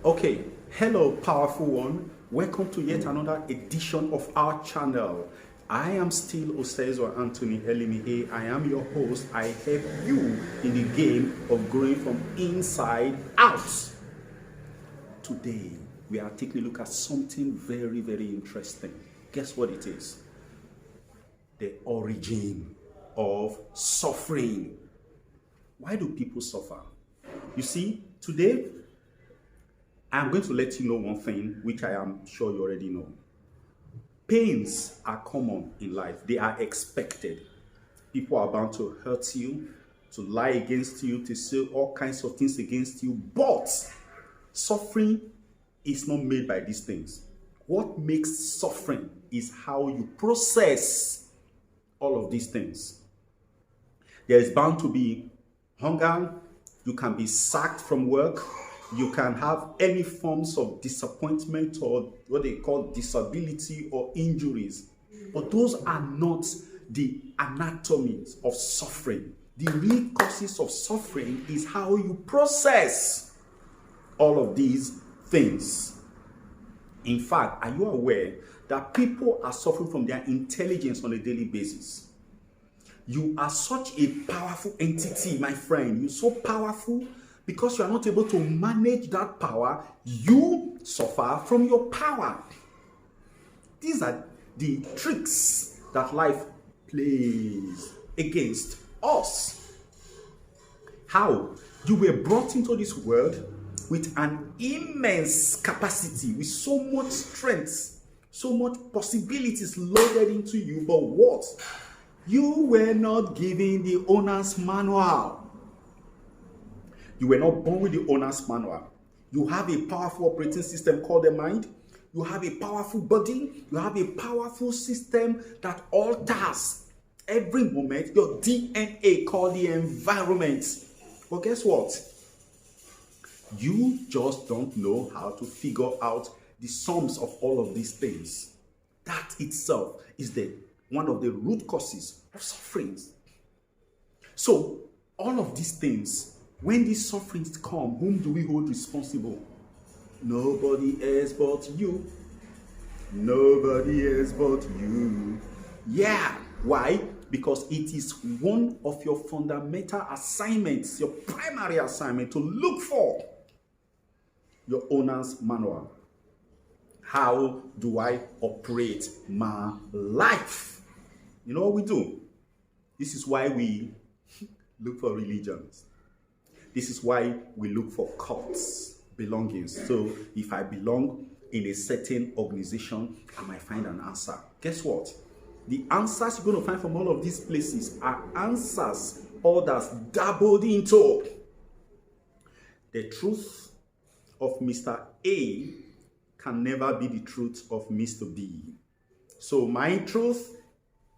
Okay, hello, powerful one. Welcome to yet another edition of our channel. I am still Osezo Anthony Elimi. I am your host. I help you in the game of growing from inside out. Today, we are taking a look at something very, very interesting. Guess what it is? The origin of suffering. Why do people suffer? You see, today, I'm going to let you know one thing, which I am sure you already know. Pains are common in life. They are expected. People are bound to hurt you, to lie against you, to say all kinds of things against you. But suffering is not made by these things. What makes suffering is how you process all of these things. There is bound to be hunger. You can be sacked from work. You can have any forms of disappointment or what they call disability or injuries. But those are not the anatomies of suffering. The real causes of suffering is how you process all of these things. In fact, are you aware that people are suffering from their intelligence on a daily basis? You are such a powerful entity, my friend. You're so powerful. Because you are not able to manage that power, you suffer from your power. These are the tricks that life plays against us. How? You were brought into this world with an immense capacity, with so much strength, so much possibilities loaded into you. But what? You were not given the owner's manual. You were not born with the owner's manual. You have a powerful operating system called the mind. You have a powerful body. You have a powerful system that alters every moment your DNA called the environment. But guess what? You just don't know how to figure out the sums of all of these things. That itself is one of the root causes of sufferings. So, all of these things, when these sufferings come, whom do we hold responsible? Nobody else but you. Nobody else but you. Yeah. Why? Because it is one of your fundamental assignments, your primary assignment, to look for your owner's manual. How do I operate my life? You know what we do? This is why we look for religions. This is why we look for cults, belongings. So if I belong in a certain organization, I might find an answer. Guess what? The answers you're going to find from all of these places are answers others dabbled into. The truth of Mr. A can never be the truth of Mr. B. So my truth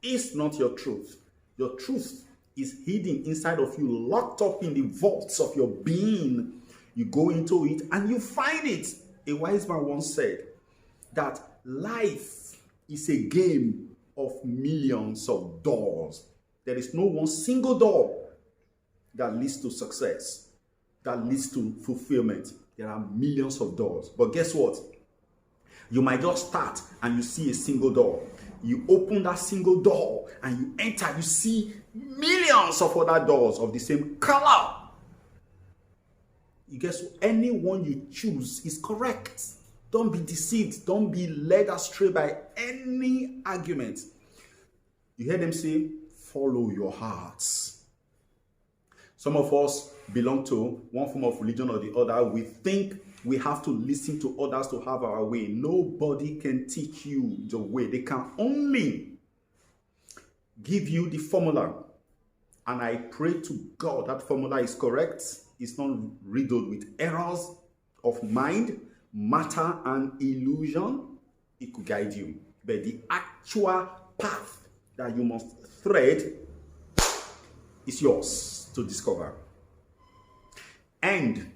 is not your truth. Your truth is hidden inside of you, locked up in the vaults of your being. You go into it and you find it. A wise man once said that life is a game of millions of doors. There is no one single door that leads to success, that leads to fulfillment. There are millions of doors. But guess what? You might just start and you see a single door. You open that single door and you enter, you see millions of other doors of the same color. You guess any one you choose is correct. Don't be deceived. Don't be led astray by any argument. You hear them say, follow your hearts. Some of us belong to one form of religion or the other. We think we have to listen to others to have our way. Nobody can teach you the way. They can only give you the formula. And I pray to God that formula is correct. It's not riddled with errors of mind, matter, and illusion. It could guide you. But the actual path that you must thread is yours to discover. And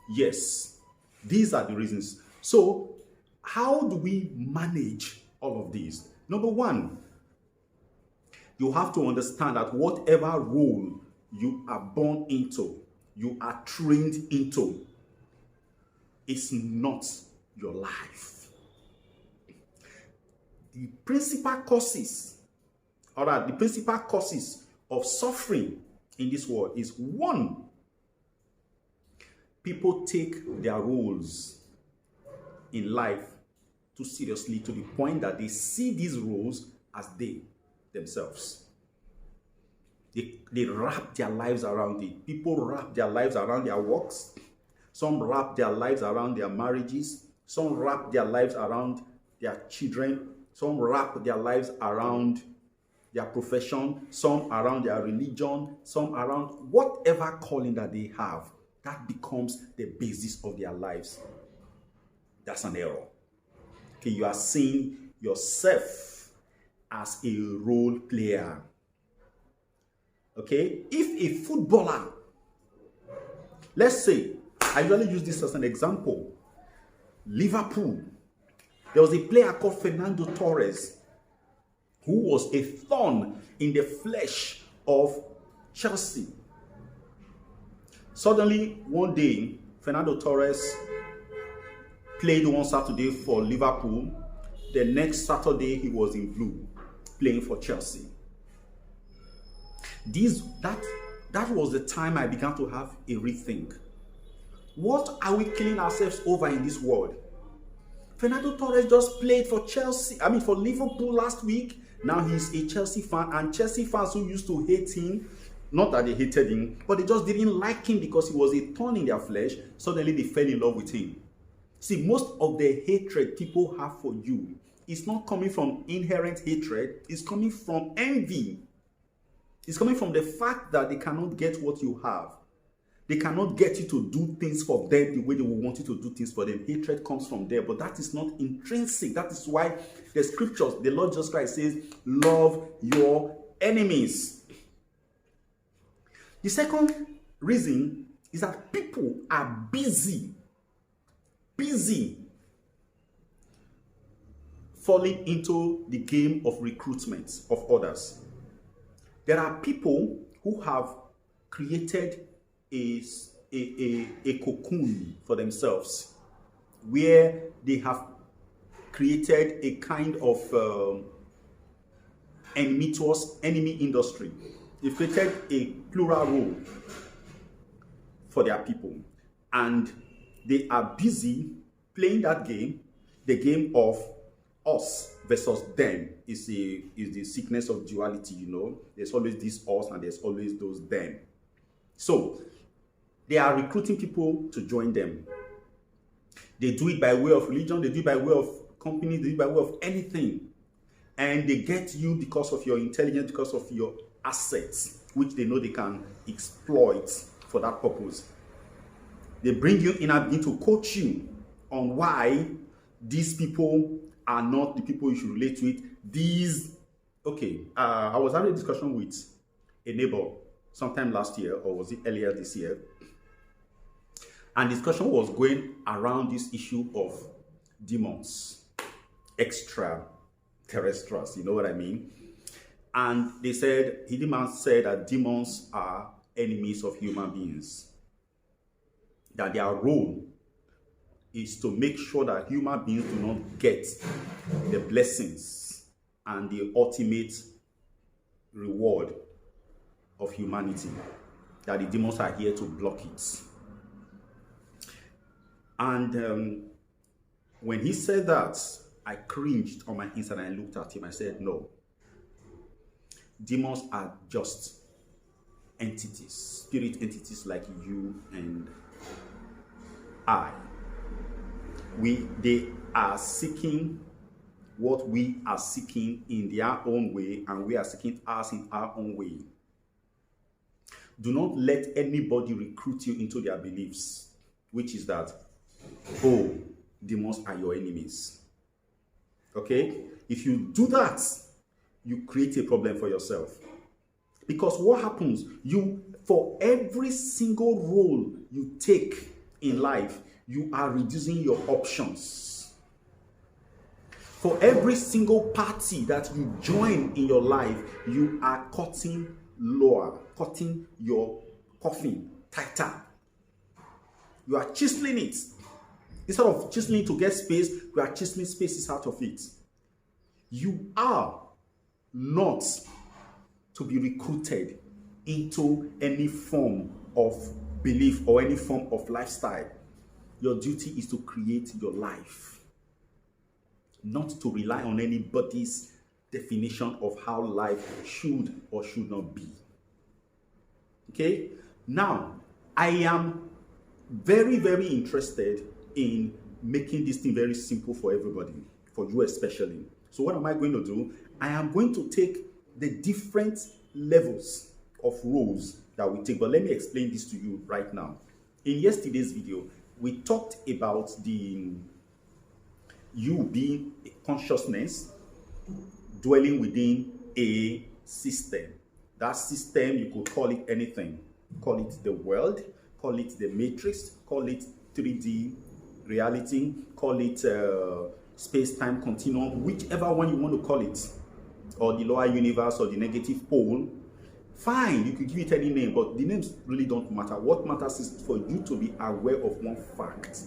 yes, these are the reasons. So, how do we manage all of these? Number one, you have to understand that whatever role you are born into, you are trained into. is not your life. The principal causes of suffering in this world is, one, people take their roles in life too seriously, to the point that they see these roles as they themselves. They wrap their lives around it. People wrap their lives around their works. Some wrap their lives around their marriages. Some wrap their lives around their children. Some wrap their lives around their profession. Some around their religion. Some around whatever calling that they have. That becomes the basis of their lives. That's an error. Okay, you are seeing yourself as a role player. Okay, if a footballer, let's say, I usually use this as an example, Liverpool, there was a player called Fernando Torres, who was a thorn in the flesh of Chelsea. Suddenly, one day, Fernando Torres played one Saturday for Liverpool. The next Saturday, he was in blue, playing for Chelsea. That was the time I began to have a rethink. What are we killing ourselves over in this world? Fernando Torres just played for for Liverpool last week. Now he's a Chelsea fan, and Chelsea fans who used to hate him, not that they hated him, but they just didn't like him because he was a thorn in their flesh, suddenly they fell in love with him. See, most of the hatred people have for you is not coming from inherent hatred, it's coming from envy. It's coming from the fact that they cannot get what you have. They cannot get you to do things for them the way they will want you to do things for them. Hatred comes from there, but that is not intrinsic. That is why the scriptures, the Lord Jesus Christ says, love your enemies. The second reason is that people are busy falling into the game of recruitment of others. There are people who have created a cocoon for themselves, where they have created a kind of enemy industry. They've created a plural role for their people, and they are busy playing that game, the game of us versus them. Is the sickness of duality, you know. There's always this us and there's always those them. So they are recruiting people to join them. They do it by way of religion, they do it by way of company, they do it by way of anything. And they get you because of your intelligence, because of your assets, which they know they can exploit for that purpose. They bring you in and begin to coach you on why these people are not the people you should relate with. I was having a discussion with a neighbor sometime last year, or was it earlier this year? And discussion was going around this issue of demons, extraterrestrials, you know what I mean? And they said, Hideman said that demons are enemies of human beings. That their role is to make sure that human beings do not get the blessings and the ultimate reward of humanity. That the demons are here to block it. And when he said that, I cringed on my inside and I looked at him. I said, no. Demons are just entities, spirit entities like you and I. They are seeking what we are seeking in their own way, and we are seeking ours in our own way. Do not let anybody recruit you into their beliefs, which is that, oh, demons are your enemies. Okay? If you do that, you create a problem for yourself. Because what happens, for every single role you take in life, you are reducing your options. For every single party that you join in your life, you are cutting lower, cutting your coffin tighter. You are chiseling it. Instead of chiseling to get space, we are chiseling spaces out of it. You are not to be recruited into any form of belief or any form of lifestyle. Your duty is to create your life, not to rely on anybody's definition of how life should or should not be. Okay? Now, I am very, very interested in making this thing very simple for everybody, for you especially. So what am I going to do? I am going to take the different levels of roles that we take, but let me explain this to you right now. In yesterday's video, we talked about the you being a consciousness dwelling within a system. That system, you could call it anything. Call it the world, call it the matrix, call it 3D reality, call it space-time continuum, whichever one you want to call it, or the lower universe or the negative pole. Fine, you could give it any name, but the names really don't matter. What matters is for you to be aware of one fact.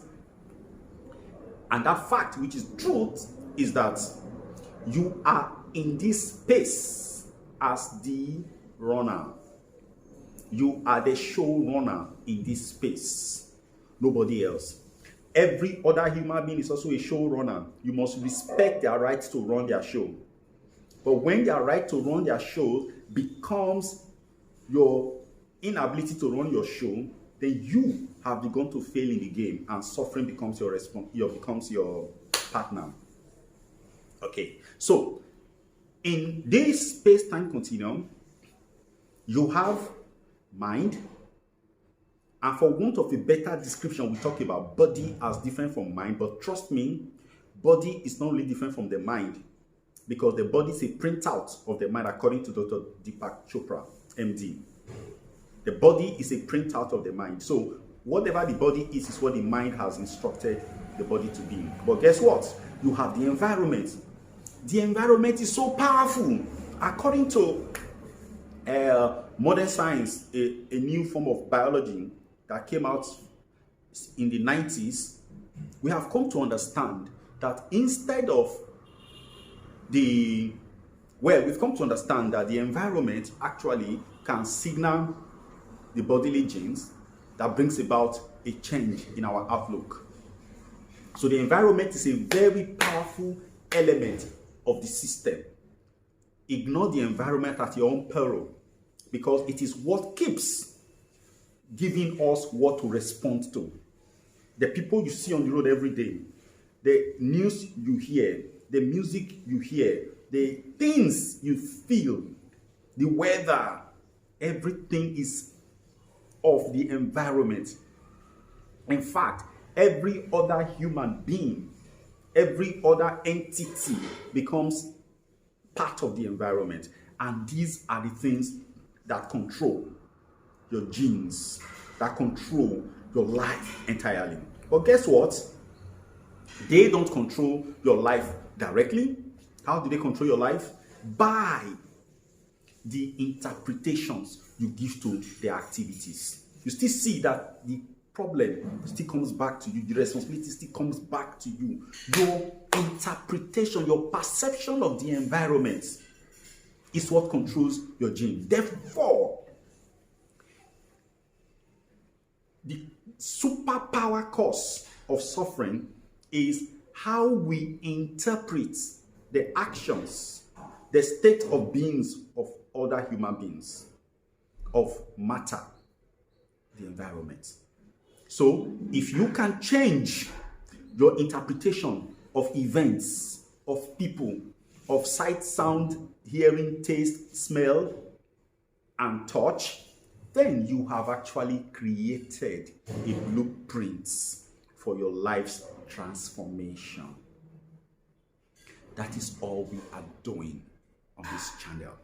And that fact, which is truth, is that you are in this space as the runner. You are the showrunner in this space. Nobody else. Every other human being is also a showrunner. You must respect their right to run their show. But when their right to run their show becomes your inability to run your show, then you have begun to fail in the game, and suffering becomes becomes your partner. Okay, so in this space-time continuum, you have mind, and for want of a better description, we talk about body as different from mind. But trust me, body is not really different from the mind, because the body is a printout of the mind, according to Dr. Deepak Chopra, MD. The body is a printout of the mind. So whatever the body is what the mind has instructed the body to be. But guess what? You have the environment. The environment is so powerful. According to modern science, a new form of biology that came out in the 90s, we have come to understand that we've come to understand that the environment actually can signal the bodily genes that brings about a change in our outlook. So the environment is a very powerful element of the system. Ignore the environment at your own peril, because it is what keeps giving us what to respond to. The people you see on the road every day, the news you hear, the music you hear, the things you feel, the weather, everything is of the environment. In fact, every other human being, every other entity becomes part of the environment. And these are the things that control your genes, that control your life entirely. But guess what? They don't control your life directly. How do they control your life? By the interpretations you give to their activities. You still see that the problem still comes back to you. The responsibility still comes back to you. Your interpretation, your perception of the environment is what controls your gene. Therefore, the superpower cause of suffering is how we interpret the actions, the state of beings of other human beings, of matter, the environment. So, if you can change your interpretation of events, of people, of sight, sound, hearing, taste, smell, and touch, then you have actually created a blueprint for your life's transformation. That is all we are doing on this channel,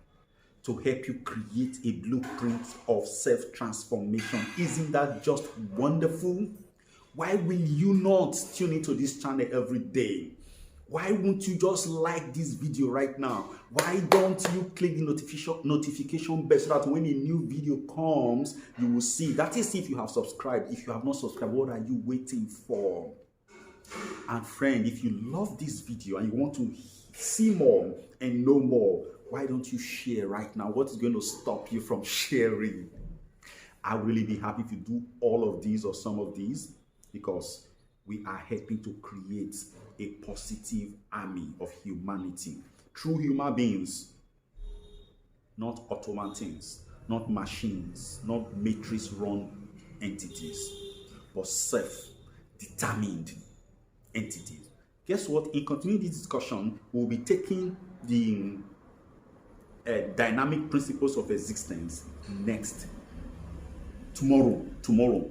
to help you create a blueprint of self-transformation. Isn't that just wonderful? Why will you not tune into this channel every day? Why won't you just like this video right now? Why don't you click the notification bell so that when a new video comes, you will see? That is if you have subscribed. If you have not subscribed, what are you waiting for? And friend, if you love this video and you want to see more and know more, why don't you share right now? What is going to stop you from sharing? I'll really be happy if you do all of these or some of these, because we are helping to create a positive army of humanity. True human beings, not automatons, not machines, not matrix-run entities, but self-determined entities. Guess what? In continuing this discussion, we'll be taking the dynamic principles of existence next. Tomorrow,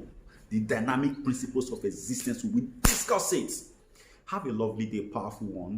the dynamic principles of existence, we will discuss it. Have a lovely day, powerful one.